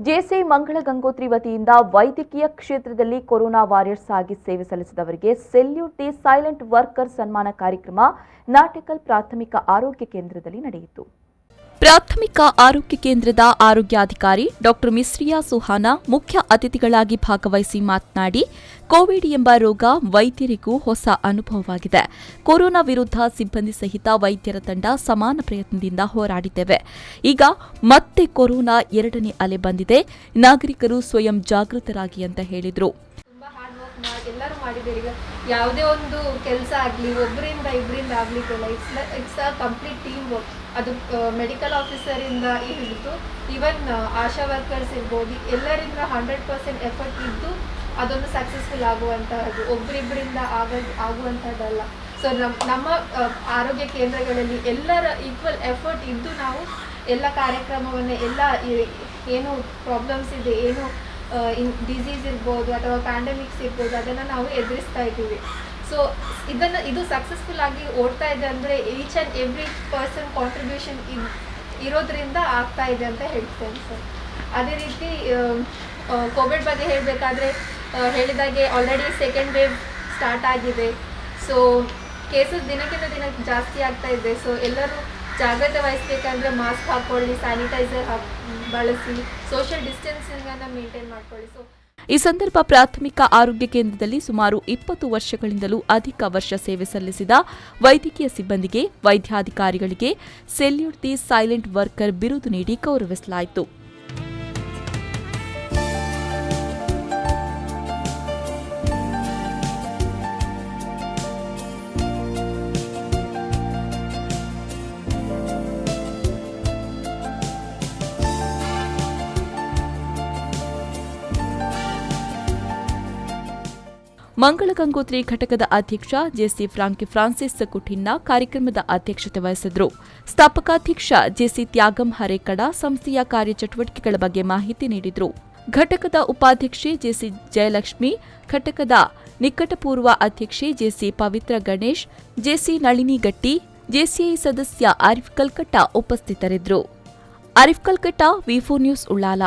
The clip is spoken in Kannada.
ಜೆಸಿ ಮಂಗಳ ಗಂಗೋತ್ರಿ ವತಿಯಿಂದ ವೈದ್ಯಕೀಯ ಕ್ಷೇತ್ರದಲ್ಲಿ ಕೊರೋನಾ ವಾರಿಯರ್ಸ್ ಆಗಿ ಸೇವೆ ಸಲ್ಲಿಸಿದವರಿಗೆ ಸೆಲ್ಯೂಟ್ ದಿ ಸೈಲೆಂಟ್ ವರ್ಕರ್ ಸನ್ಮಾನ ಕಾರ್ಯಕ್ರಮ ನಾಟಿಕಲ್ ಪ್ರಾಥಮಿಕ ಆರೋಗ್ಯ ಕೇಂದ್ರದಲ್ಲಿ ನಡೆಯಿತು. ಪ್ರಾಥಮಿಕ ಆರೋಗ್ಯ ಕೇಂದ್ರದ ಆರೋಗ್ಯಾಧಿಕಾರಿ ಡಾ ಮಿಸ್ರಿಯಾ ಸುಹಾನಾ ಮುಖ್ಯ ಅತಿಥಿಗಳಾಗಿ ಭಾಗವಹಿಸಿ ಮಾತನಾಡಿ, ಕೋವಿಡ್ ಎಂಬ ರೋಗ ವೈದ್ಯರಿಗೂ ಹೊಸ ಅನುಭವವಾಗಿದೆ. ಕೊರೋನಾ ವಿರುದ್ಧ ಸಿಬ್ಬಂದಿ ಸಹಿತ ವೈದ್ಯರ ತಂಡ ಸಮಾನ ಪ್ರಯತ್ನದಿಂದ ಹೋರಾಡಿದ್ದೇವೆ. ಈಗ ಮತ್ತೆ ಕೊರೋನಾ ಎರಡನೇ ಅಲೆ ಬಂದಿದೆ. ನಾಗರಿಕರು ಸ್ವಯಂ ಜಾಗೃತರಾಗಿ ಅಂತ ಹೇಳಿದರು. ಎಲ್ಲರೂ ಮಾಡಿದ್ದಾರೆ. ಈಗ ಯಾವುದೇ ಒಂದು ಕೆಲಸ ಆಗಲಿ ಒಬ್ಬರಿಂದ ಇಬ್ಬರಿಂದ ಆಗಲಿಕ್ಕಿಲ್ಲ. It's a complete team work. ಅದು ಮೆಡಿಕಲ್ ಆಫೀಸರಿಂದ ಹಿಡಿದು ಈವನ್ ಆಶಾ ವರ್ಕರ್ಸ್ ಇರ್ಬೋದು, ಎಲ್ಲರಿಂದ 100% ಎಫರ್ಟ್ ಇದ್ದು ಅದೊಂದು ಸಕ್ಸಸ್ಫುಲ್ ಆಗುವಂತಹದ್ದು, ಒಬ್ಬರಿಬ್ಬರಿಂದ ಆಗುವಂಥದ್ದಲ್ಲ. ಸೊ ನಮ್ಮ ಆರೋಗ್ಯ ಕೇಂದ್ರಗಳಲ್ಲಿ ಎಲ್ಲರ ಈಕ್ವಲ್ ಎಫರ್ಟ್ ಇದ್ದು ನಾವು ಎಲ್ಲ ಕಾರ್ಯಕ್ರಮವನ್ನು ಎಲ್ಲ ಏನು ಪ್ರಾಬ್ಲಮ್ಸ್ ಇದೆ, ಏನು ಡಿಸೀಸ್ ಇರ್ಬೋದು ಅಥವಾ ಪ್ಯಾಂಡಮಿಕ್ಸ್ ಇರ್ಬೋದು, ಅದನ್ನು ನಾವು ಎದುರಿಸ್ತಾ ಇದ್ದೀವಿ. ಸೊ ಇದು ಸಕ್ಸಸ್ಫುಲ್ ಆಗಿ ಓಡ್ತಾ ಇದೆ ಅಂದರೆ each and every person contribution ಇರೋದ್ರಿಂದ ಆಗ್ತಾ ಇದೆ ಅಂತ ಹೇಳ್ತೇನೆ ಸರ್. ಅದೇ ರೀತಿ ಕೋವಿಡ್ ಬಗ್ಗೆ ಹೇಳಬೇಕಾದ್ರೆ ಹೇಳಿದಾಗೆ ಆಲ್ರೆಡಿ ಸೆಕೆಂಡ್ ವೇವ್ ಸ್ಟಾರ್ಟ್ ಆಗಿದೆ. ಸೊ ಕೇಸಸ್ ದಿನಕ್ಕಿಂತ ದಿನ ಜಾಸ್ತಿ ಆಗ್ತಾ ಇದೆ. ಸೊ ಎಲ್ಲರೂ ಜಾಗ್ರತೆ ವಹಿಸಬೇಕಂದ್ರೆ ಮಾಸ್ಕ್ ಹಾಕ್ಕೊಳ್ಳಿ, ಸ್ಯಾನಿಟೈಸರ್ ಬಳಸಿ, ಸೋಷಿಯಲ್ ಡಿಸ್ಟೆನ್ಸಿಂಗ್ ಅನ್ನು ಮೇಂಟೈನ್ ಮಾಡ್ಕೊಳ್ಳಿ. ಈ ಸಂದರ್ಭ ಪ್ರಾಥಮಿಕ ಆರೋಗ್ಯ ಕೇಂದ್ರದಲ್ಲಿ ಸುಮಾರು 20 ವರ್ಷಗಳಿಂದಲೂ ಅಧಿಕ ವರ್ಷ ಸೇವೆ ಸಲ್ಲಿಸಿದ ವೈದ್ಯಕೀಯ ಸಿಬ್ಬಂದಿಗೆ, ವೈದ್ಯಾಧಿಕಾರಿಗಳಿಗೆ ಸೆಲ್ಯೂಟ್ ದಿ ಸೈಲೆಂಟ್ ವರ್ಕರ್ ಬಿರುದು ನೀಡಿ ಗೌರವಿಸಲಾಯಿತು. ಮಂಗಳ ಗಂಗೋತ್ರಿ ಘಟಕದ ಅಧ್ಯಕ್ಷ ಜೆಸಿ ಫ್ರಾನ್ಸಿಸ್ ಕುಟಿನ್ನ ಕಾರ್ಯಕ್ರಮದ ಅಧ್ಯಕ್ಷತೆ ವಹಿಸಿದರು. ಸ್ಥಾಪಕಾಧ್ಯಕ್ಷ ಜೆಸಿ ತ್ಯಾಗಂ ಹರೇಕಡ ಸಂಸ್ಥೆಯ ಕಾರ್ಯಚಟುವಟಿಕೆಗಳ ಬಗ್ಗೆ ಮಾಹಿತಿ ನೀಡಿದರು. ಘಟಕದ ಉಪಾಧ್ಯಕ್ಷೆ ಜೆಸಿ ಜಯಲಕ್ಷ್ಮಿ, ಘಟಕದ ನಿಕಟಪೂರ್ವ ಅಧ್ಯಕ್ಷೆ ಜೆಸಿ ಪವಿತ್ರ ಗಣೇಶ್, ಜೆಸಿ ನಳಿನಿ ಗಟ್ಟಿ, ಜೆಸಿಐ ಸದಸ್ಯ ಆರಿಫ್ ಕಲ್ಕಟ್ಟ ಉಪಸ್ಥಿತರಿದ್ದರು. ಆರಿಫ್ ಕಲ್ಕಟ್ಟ, ವಿ4 ನ್ಯೂಸ್, ಉಳ್ಳಾಲ.